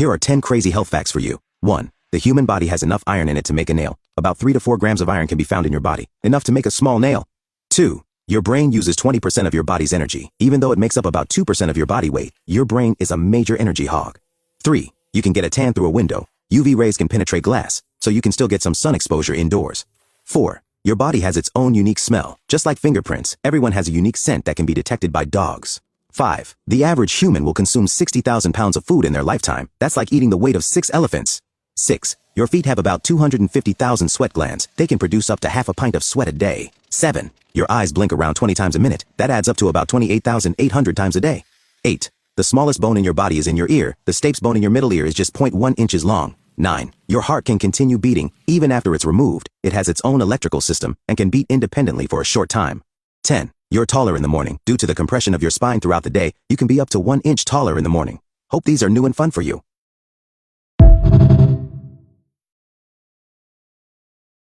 Here are 10 crazy health facts for you. 1. The human body has enough iron in it to make a nail. About 3 to 4 grams of iron can be found in your body, enough to make a small nail. 2. Your brain uses 20% of your body's energy. Even though it makes up about 2% of your body weight, your brain is a major energy hog. 3. You can get a tan through a window. UV rays can penetrate glass, so you can still get some sun exposure indoors. 4. Your body has its own unique smell. Just like fingerprints, everyone has a unique scent that can be detected by dogs. 5. The average human will consume 60,000 pounds of food in their lifetime. That's like eating the weight of 6 elephants. 6. Your feet have about 250,000 sweat glands. They can produce up to half a pint of sweat a day. 7. Your eyes blink around 20 times a minute. That adds up to about 28,800 times a day. 8. The smallest bone in your body is in your ear. The stapes bone in your middle ear is just 0.1 inches long. 9. Your heart can continue beating, even after it's removed. It has its own electrical system and can beat independently for a short time. 10. You're taller in the morning. Due to the compression of your spine throughout the day, you can be up to 1 inch taller in the morning. Hope these are new and fun for you.